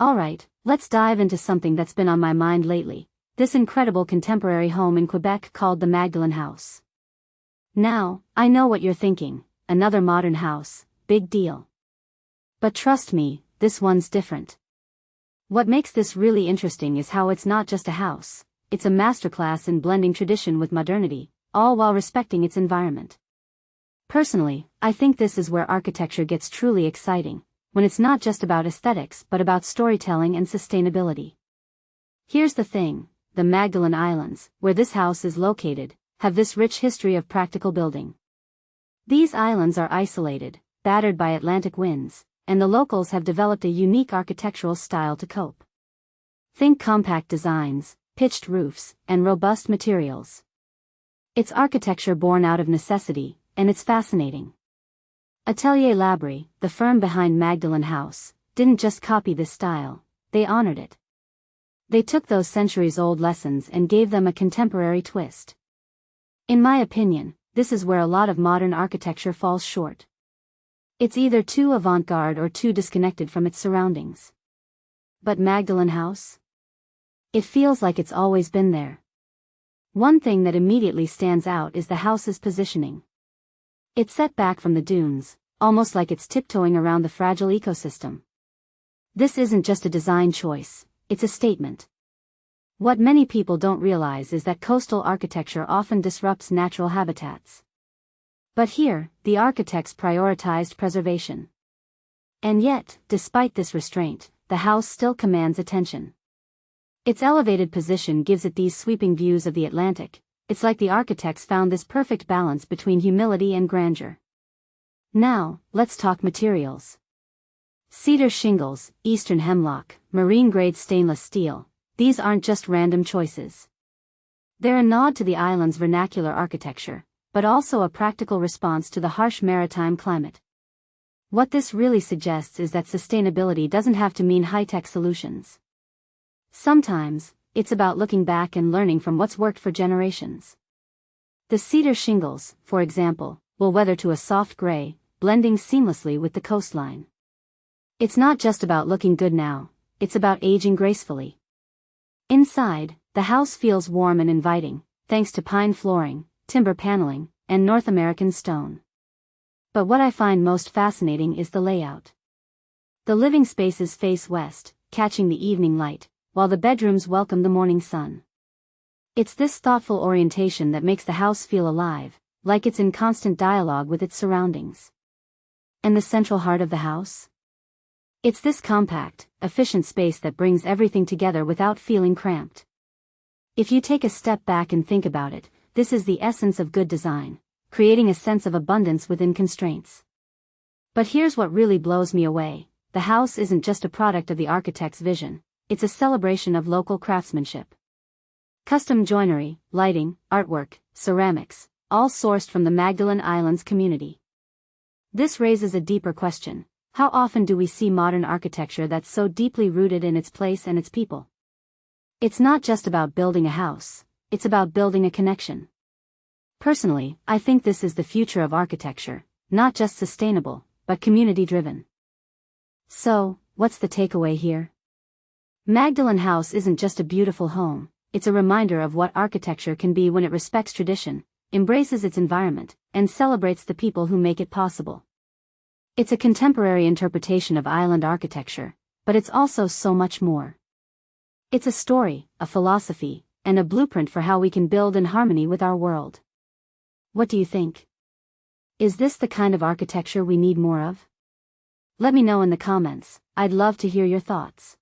Alright, let's dive into something that's been on my mind lately. This incredible contemporary home in Quebec called the Magdalen House. Now, I know what you're thinking, another modern house, big deal. But trust me, this one's different. What makes this really interesting is how it's not just a house, it's a masterclass in blending tradition with modernity, all while respecting its environment. Personally, I think this is where architecture gets truly exciting, when it's not just about aesthetics but about storytelling and sustainability. Here's the thing, the Magdalen Islands, where this house is located, have this rich history of practical building. These islands are isolated, battered by Atlantic winds, and the locals have developed a unique architectural style to cope. Think compact designs, pitched roofs, and robust materials. It's architecture born out of necessity, and it's fascinating. Atelier L'Abri, the firm behind Magdalen House, didn't just copy this style, they honored it. They took those centuries-old lessons and gave them a contemporary twist. In my opinion, this is where a lot of modern architecture falls short. It's either too avant-garde or too disconnected from its surroundings. But Magdalen House? It feels like it's always been there. One thing that immediately stands out is the house's positioning. It's set back from the dunes, almost like it's tiptoeing around the fragile ecosystem. This isn't just a design choice, it's a statement. What many people don't realize is that coastal architecture often disrupts natural habitats. But here, the architects prioritized preservation. And yet, despite this restraint, the house still commands attention. Its elevated position gives it these sweeping views of the Atlantic. It's like the architects found this perfect balance between humility and grandeur. Now, let's talk materials. Cedar shingles, eastern hemlock, marine-grade stainless steel, these aren't just random choices. They're a nod to the island's vernacular architecture, but also a practical response to the harsh maritime climate. What this really suggests is that sustainability doesn't have to mean high-tech solutions. Sometimes, it's about looking back and learning from what's worked for generations. The cedar shingles, for example, will weather to a soft gray, blending seamlessly with the coastline. It's not just about looking good now, it's about aging gracefully. Inside, the house feels warm and inviting, thanks to pine flooring, timber paneling, and North American stone. But what I find most fascinating is the layout. The living spaces face west, catching the evening light, while the bedrooms welcome the morning sun. It's this thoughtful orientation that makes the house feel alive, like it's in constant dialogue with its surroundings. And the central heart of the house? It's this compact, efficient space that brings everything together without feeling cramped. If you take a step back and think about it, this is the essence of good design, creating a sense of abundance within constraints. But here's what really blows me away, the house isn't just a product of the architect's vision, it's a celebration of local craftsmanship. Custom joinery, lighting, artwork, ceramics, all sourced from the Magdalen Islands community. This raises a deeper question. How often do we see modern architecture that's so deeply rooted in its place and its people? It's not just about building a house, it's about building a connection. Personally, I think this is the future of architecture, not just sustainable, but community-driven. So, what's the takeaway here? Magdalen House isn't just a beautiful home, it's a reminder of what architecture can be when it respects tradition, embraces its environment, and celebrates the people who make it possible. It's a contemporary interpretation of island architecture, but it's also so much more. It's a story, a philosophy, and a blueprint for how we can build in harmony with our world. What do you think? Is this the kind of architecture we need more of? Let me know in the comments, I'd love to hear your thoughts.